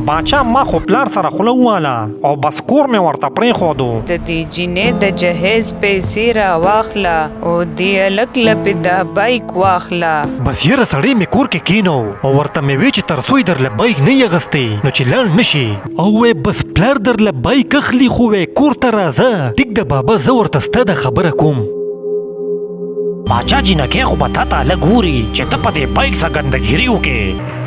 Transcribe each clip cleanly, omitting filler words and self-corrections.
باچا ما خو پلار سره خوله واله او بس کور مې ورته پرېښودو. د دې جینۍ د جهیز پیسې راواخله او دې هلک له پې دا بایک واخله. بس یاره سړی مې کور کې کینو او ورته مې وی چې تر څو یې درله بایک نه یې اغوستی نو چې لاړ نه شي او وی بس پلار درله بایک اخلي خو وی کور ته راځه. ټیک ده بابا زه ورته ستا د خبره کوم. باچا جینکۍ خو به تا ته هلک ګوري چې ته په دې بایک څه ګندګیري وکې.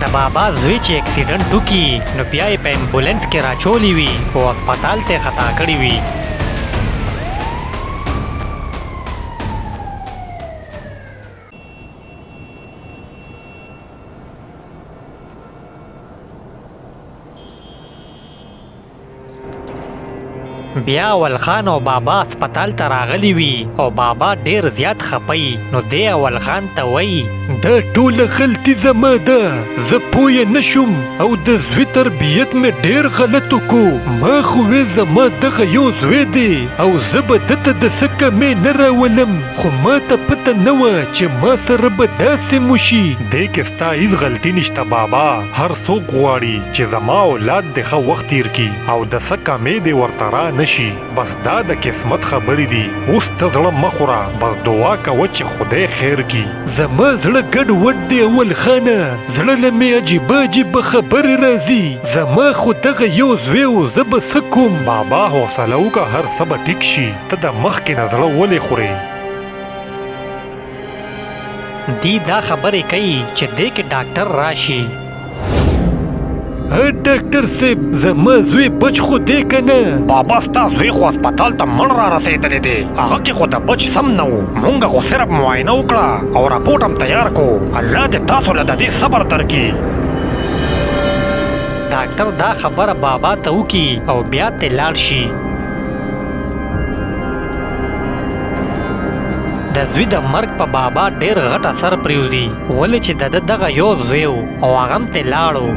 د بابا زوی چې اکسیډنټ وکړي نو بیا یې په امبولانس کې راچولی وي او هسپتال ته یې خطا کړي وي. بیا اول خان او بابا هسپتال ته راغلی وي او بابا ډیر زیات خپي نو دی اول خان ته وایي دا ټوله غلطي زما ده، زه پوه نه شوم او د زوی تربیت مې ډیر غلط وکړو. ما خو وی زما دغه یو زوی دی او زه به دته د څه کمې نه راولم خو ما ته پته نه وه چې ما سره به داسې موشي. دې کې ستا هېڅ غلطي نشته بابا. هر څوک غواړي چې زما اولاد د ښه وخت تیر کړي او د څه کمې دې ورته را نه شي. بس دا د قسمت خبرې دي. اوس ته زړه مه خوره، بس دعا کوه چې خدای خیر کړي. زما زړه ګډ وډ دی اول خانه، زړه له مې عجیبه عجیبه خبرې راځي. زما خو دغه یو زوی و زه به څه کوم. بابا حوصله وکړه، هر څه به ټیک شي. ته د مخکې نه زړه ولې خورې؟ دی دا خبرې کوي چې دې کې ډاکټر راشي. ډاکټر صاحب زما زوی بچ خو دی که نه؟ بابا ستا زوی خو هسپتال ته مړ را رسېدلی دی، هغه کې خو د بچ سم نه و. مونږ خو صرف معاینه وکړه او راپورټ هم تیار کو. الله دې تاسو له د دې صبر درکړي. ډاکټر دا خبره بابا ته وکړي او بیا ترې لاړ شي. د زوی د مرګ په بابا ډېر غټ اثر پرېوځي ولې چې د ده دغه یو زوی و او هغه هم ترې لاړو.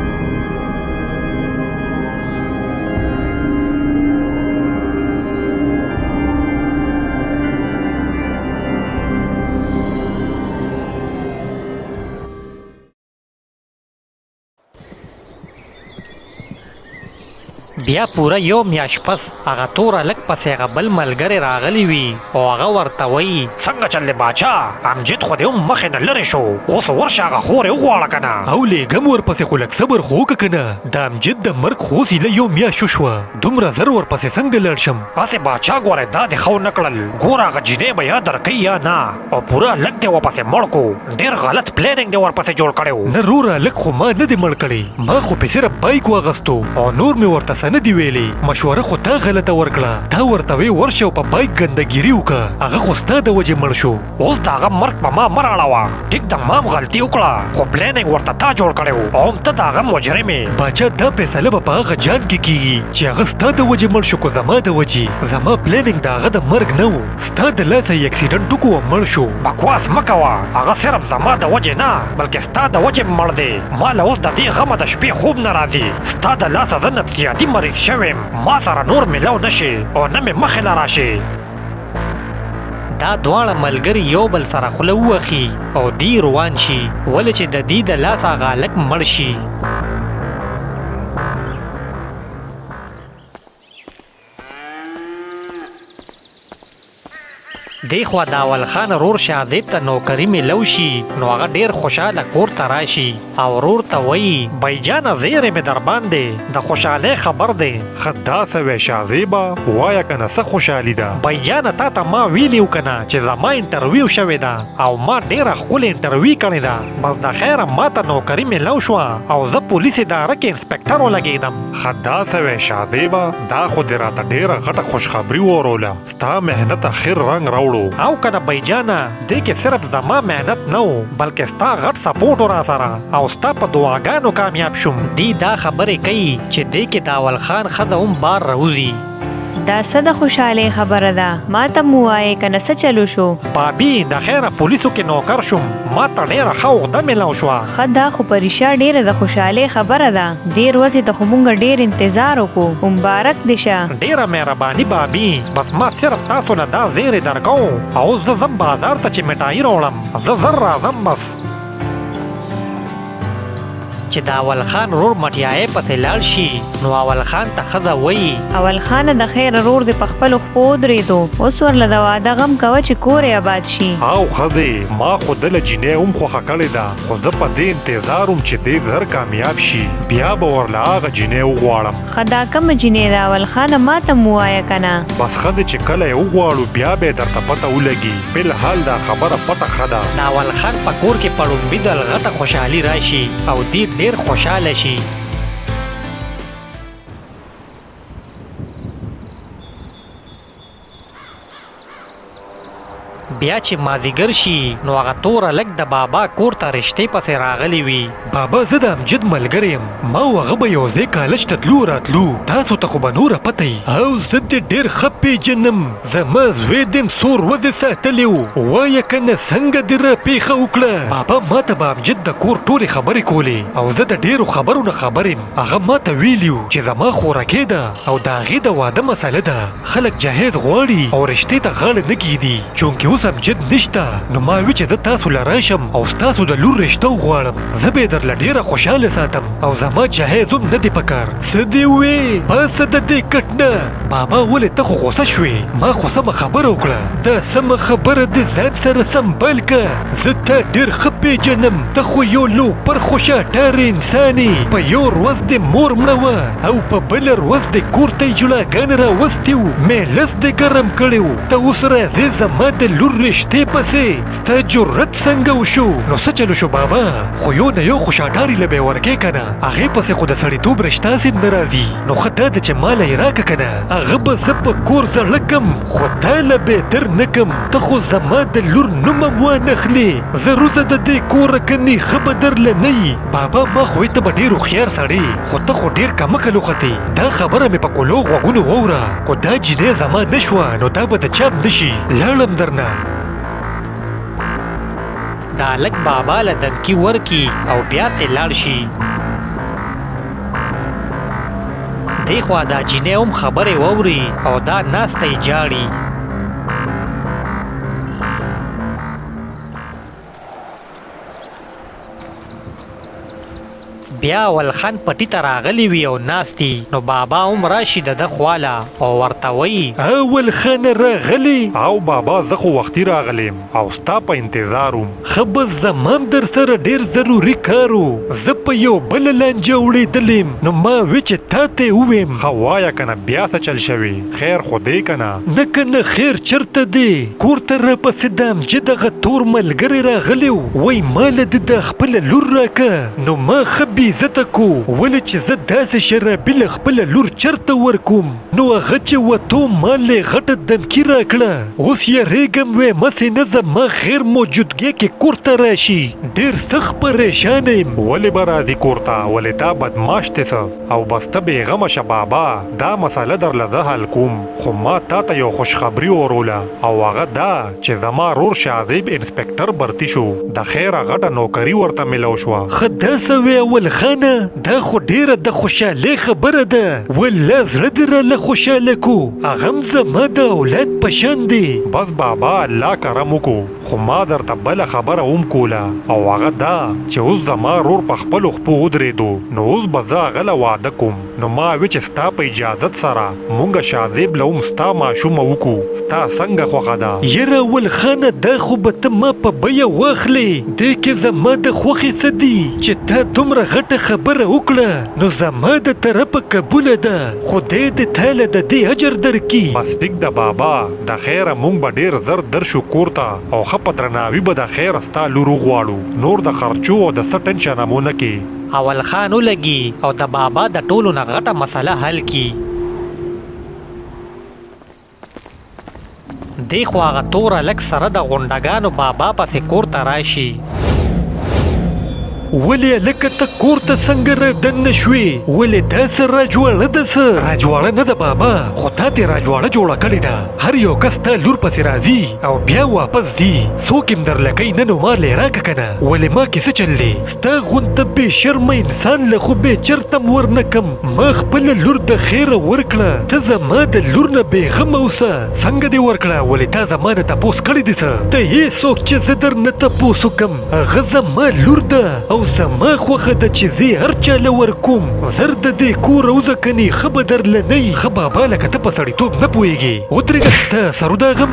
بیا پوره یو میاشت پس هغه تور هلک پسې هغه بل ملګری راغلی وي او هغه ورته وایي څنګه چل دی باچا، امجد خو دې هم مخې نه لرې شو، اوس ورشه هغه خور یې وغواړه که نه. او لېږم ورپسې خو لږ صبر خو وکړه که نه. د امجد د مرګ خو اوس ایله یو میاشت وشوه، دومره زر ورپسې څنګه لاړ شم؟ هسې باچا ګوره دا دې ښه ونه کړل. ګوره هغه جینۍ به یا درکوي یا نه او پوره هلک دې ورپسې مړ کړو. ډېر غلط پلانینګ دې ورپسې جوړ کړی و. نه روره هلک خو ما نه دی مړ کړی، ما خو پې صرف بایک واغستو او نور مې ورته څه نه دي ویلي. مشوره خو تا غلطه ورکړه، تا ورته وی ورشه او په بایک ګندګیري وکړه، هغه خو ستا د وجې مړ شو. اوس د هغه مرګ په ما مه راړوه. ټیک ده ما هم غلطي وکړه خو پلانینګ ورته تا جوړ کړی و او هم ته د هغه مجرم یې. باچا دا فیصله به په هغه جان کې کیږي چې هغه ستا د وجې مړ شو که زما د وجې. زما پلانینګ د هغه د مرګ نه و، ستا د لاسه یې اکسیډنټ وکړو او مړ شو. بکواس مه کوه، هغه صرف زما د وجې نه بلکې ستا د وجې مړ دی. ما له اوس د دې غمه د شپې خوب نه راځي. ستا د لاسه زه نفسیاتي مریض شوی یم، ما سره نور ملو نشي او نه مې مخې له راشي. دا دواړه ملګري یو بل سره خوله ووخي او دی روان شي ولې چې د دې د لاسه هغه هلک مړ شي. دی خوا د اول خان ورور شاهزیب ته نوکري میلو شي نو هغه ډېر خوشحاله کور ته راشي او ورور ته وایي بایجانه زیری مې در باندې د خوشحالۍ خبر دی. ښه داسې وی شاهزیبه وایه که نه څه خوشحالي ده؟ بایجانه تا ته ما ویلي و که نه چې زما انټرویو شوې ده او ما ډېره ښکلې انټرویو کړې ده. بس د خیره ما ته نوکري میلو شوه او زه پولیس اداره کې انسپکټر ولګېدم. ښه داسې وی شاهزیبه دا خو دې راته ډېره غټه خوشخبري واوروله، ستا محنت اخر رنګ راوړو. او کنه بایجانه دې کې صرف زما محنت نه و بلکې ستا غټ سپورټ را سره او ستا په دعاګانو کامیاب شوم. دی دا خبرې کوي چې دې کې د اول خان ښځه هم بار راوځي. دا څه د خوشحالۍ خبره ده؟ ما ته مو وایې که نه څه چلو شو؟ بابي د خیره پولیسو کې نوکر شوم، ما ته ډېره ښه عقده میلاو شوه. ښه دا خو په رښتیا ډېره د خوشحالۍ خبره ده. دې ورځې ته خو مونږ ډېر انتظار وکړو. مبارک دې شه. ډېره مهرباني بابي، بس ما صرف تاسو نه دا زیرې درکوم او زه ځم بازار ته چې مټایي راوړم. زه زر راځم بس. چې د اول خان رور مټیایې پسې لاړ شي نو اول خان ته ښځه وایي اول خانه د خیر رور دې په خپلو خپو ودرېدو، اوس ورله د واده غم کوه چې کور یې آباد شي. او ښځې ما خو ده له جینۍ هم خوښه کړې ده، خو زه په دې انتظار وم چې دې زر کامیاب شي، بیا به ورله هغه جینۍ وغواړم. ښه دا کومه جینۍ ده اول خانه؟ ما ته مو ووایه که نه. بس ښځې چې کله یې وغواړو بیا به یې درته پته ولګي. فلحال دا خبره پټه ښه ده. د اول خان په کور کې په لومړي ځل غټه خوشحالي راشي او دې ډېر خوشحاله شي. بیا چې مازیګر شي نو هغه توره لږ د بابا کور ته رشتې پسې راغلی وي. بابا زه د امجد ملګری یم، ما او هغه به یو ځای کالج ته تلو راتلو، تاسو ته خو به نوره پته وي. او زه دې ډېر ښه پېژنم، زما زوی دې څو ورځې ساتلی و، وایه که نه څنګه دې را پېښه وکړه. بابا ما ته به امجد د کور ټولې خبرې کولې او زه د ډېرو خبرو نه خبر یم. هغه ما ته ویلي و چې زما خوراکې ده او د هغې د واده مسله ده، خلک جهیز غواړي او رشتې ته غاړه نه ږدي. چونکې اوس امجد نشته نو ما وی چې زه تاسو له راشم او ستاسو د لور رشته وغواړم، زه به یې درله ډېره خوشحاله ساتم او زما جهیز هم نه دی پکار. څه دې ووې؟ باسه د دې کټ نه. بابا ولې ته خو غوسه شوې؟ ما خو سمه خبره وکړه. دا سمه خبره دې ځان سره سمبال که، زه تا ډېر ښه پېژنم، ته خو یو لوپر خوشاټاره انسان یې. په یو ورځ دې مور مړه وه او په بله ورځ دې کور ته یې جلاګانې راوستې وو، مېلس دې ګرم کړی و. ته اوس راځې زما د لور رشتې پسې، ستا جرت څنګه وشو؟ نو څه چلو شو بابا؟ خو یو نه یو خوشاټاري له به یې ورکې که نه، هغې پسې خو د سړیتوب رشته هسې نه راځي. نو ښه دا ده چې ماله یې راکه که نه، هغه به زه په کور زړه کم خو تا له بهتر نه کم. ته خو زما د لور نوم هم وانخلې، زه روزه د دې کوره کنې ښه به درله نه یي. بابا ما خو ته به ډېر هوښیار سړی، خو ته خو ډېر کمکل وختې. دا خبره مې په کولو غوږونو واوره، خو دا جینۍ زما نه شوه نو دا به د چاپ نه شي. لاړم درنه. دا لږ بابا له دمکي ورکي او بیا ترې لاړ شي. دې خوا دا جینۍ هم خبرې واوري او دا ناسته یې جاړي. بیا اول خان پټي ته راغلی وي او ناستي، نو بابا هم راشي د ده خواله او ورته وایي اول خان راغلی او بابا زه خو وختي راغلیم او ستا په انتظار وم. ښه بس زمام در سره ډېر ضروري کار و، زه په یو بله لانجه وړېدلیم نو ما وی چې تا ته یې وویم. ښه وایه که نه بیا څه چل شوي؟ خیر خو دی که نه؟ نه که نه خیر چېرته دی؟ کور ته راپسې د امجد دغه تور ملګری راغلی و، وایي ماله دې د خپله لور راکه. نو ما ښه عزته کو، ولې چې زه داسې شرابي له خپله لور چرته ورکوم؟ نو هغه چې وتو ما لې غټه دمکي راکړه. اوس یېرېږم وې مسې نه زما خیر موجودګۍ کې کور ته راشي، ډېر سخت پریشانه یم. ولې به راځي کور ته؟ ولې تا بدماش دی څه؟ او بس ته بېغمه شه بابا، دا مسله درله زه حل کوم. خو ما تا ته یو خوشخبري وروله او هغه دا چې زما رور شاذیب انسپکټر برتي شو، د خیره غټه نوکري ورته میلاو شوه. ښه دا څه وې اول خانه؟ دا خو ډېره د خوشحالۍ خبره ده، والله زړه دې راله خوشحاله کو، هغه هم زما د اولاد په شان دی. بس بابا الله کرم وکړو، خو ما درته بله خبره هم کوله او هغه دا چې اوس زما رور په خپلو خپو ودرېدو، نو اوس به زه هغه له واده کوم. نو ما وی چې ستا په اجازت سره مونږ شاذیب له هم ستا ماشومه وکړو، ستا څنګه خوښه ده؟ یره اول خانه دا خو به ته ما په بیه واخلې، دې کې زما د خوښې څه دي چې تا دومره غټه خبره وکړه؟ نو زما د طرفه قبوله ده، خدای دې تاله د دې اجر درکړي. بس ټیک ده بابا، د خیره مونږ به ډېر زر درشو کور ته او ښه په درناوي به د خیره ستا لور وغواړو، نور د خرچو او د څه ټنشن هم ونه کې. اول خان ولګي او د بابا د ټولو نه غټه مسله حل کی. دی خو هغه توره لږ سره د غونډګانو بابا پسې کور ته راشي. ولې لکه ته کور ته څنګه را دننه شوې؟ ولې داسې راجواړه ده؟ څه راجواړه نه ده بابا، خو تا ته راجواړه جوړه کړې ده. هر یو کس ته لور پسې راځي او بیا واپس ځي. څوک هم درلکۍ نن مار لې راکه کنه ولې ما کې څه چل دی؟ ستا غونته بې شرمه انسان له خو بې چرته م ورنه کم. ما خپله لور د خیره ورکړه، ته زما د لور نه بې غمه اوسه. څنګه دې ورکړه؟ ولې تا زما نه تپوس کړی دي څه؟ ته هېڅوک چې زه در نه تپوس وکم. هغه زما لور ده او زما خوښه ده چې زه هر چا له ورکوم. زر د دې کور وځه کنې ښه به درله نه یي. ښه بابا لکه ته په سړیتوب نه پوهېږې. ودرېږه ستا سرودا غم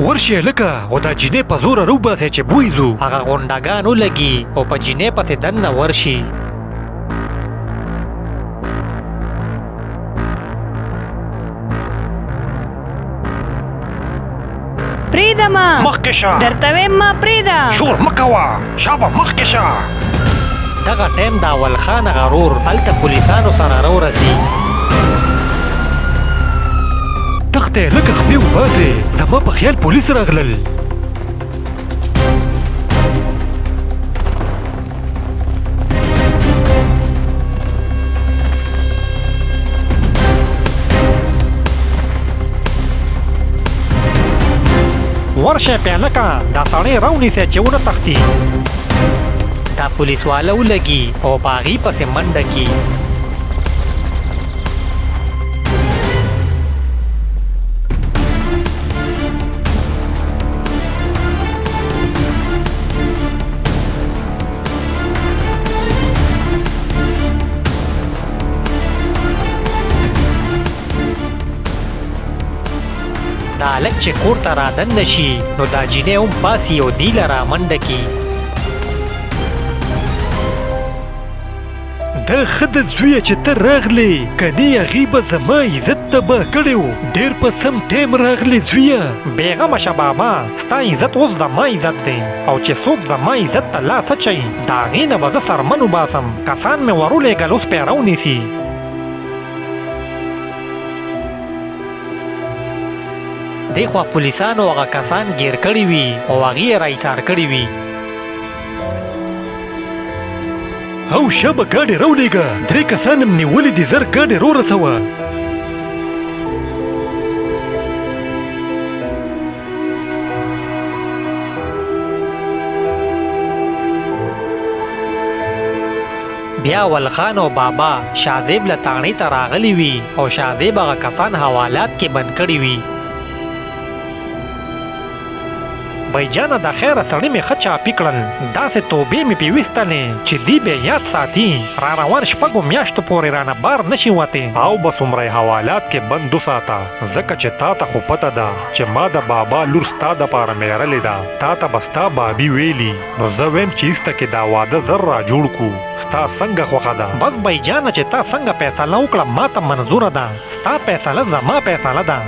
ورشه لکه او دا جینۍ په زوره روباسئ چې بوی ځو. هغه غونډاګان ولګي او په جینۍ پسې دننه ورشي. پریده ما مخکې شه، درته ویم ما پریده. شور مه کوه، شابه مخکې شه. دغه ټایم د اول خان غرور هلته پولیسانو سره راورسي. تخته لکه خپې وباسې، زما په خیال پولیس راغلل. ورشه پیانکه دا سړی راونیسئ چې ونه تښتي. دا پولیس والا ولګي او په هغې پسې منډه کي. دا هلک چې کور ته رادننه شي نو دا جینۍ هم پاسي او دی له رامنډه کي. دا ښه د زویه چې ته راغلې، کنې هغې به زما عزت تباه کړی و. ډېر په سم ټایم راغلې زویه. بېغمه شه بابا، ستا عزت اوس زما عزت دی او چې څوک زما عزت ته لاس اچوي د هغې نه به زه سرمن وباسم. کسان مې ورولېږل اوس پې راونیسي. دې خوا پولیسانو هغه کسان ګیر کړي وي او هغې یې راایثار کړي وي. او شابه ګاډې راولېږه، 3 کسان هم نیولي دي، زر ګاډې رورسوه. بیا ولخان او بابا شاهزیب له تاڼۍ ته راغلي وي او شاهزیب هغه کسان حوالات کې بند کړي وي. بایجانه د خیره سړي مې ښه چاپي کړل، داسې توبې مې پې ویستلې چې دی بیا یاد ساتي. را روان شپږو میاشتو پورې رانه بار نشي وتی. او بس عمره حوالات کې بند وساته، ځکه چې تا ته خو پته ده چې ما د بابا لور ستا دپاره میرلې ده. تا ته به ستا بابي ویلي، نو زه ویم چې ایسته کې دا واده زر را جوړ کړو. ستا څنګه خوښه ده؟ بس بایجانه چې تا څنګه فیصله وکړه ما ته منظوره ده. ستا فیصله زما فیصله ده.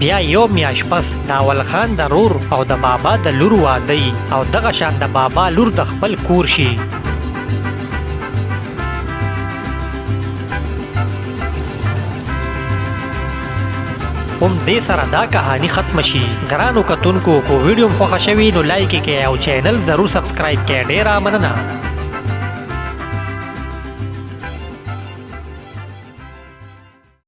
بیا یو میاشت پس د اول خان د رور او د بابا د لور واده او دغه شان د بابا لور د خپل کور شي. هم دې سره دا کهانی ختم شي. ګرانو کتونکو کو ویډیو خوښه شوي نو لایک یې کړئ او چینل ضرور سبسکرایب کړئ. ډېره مننه.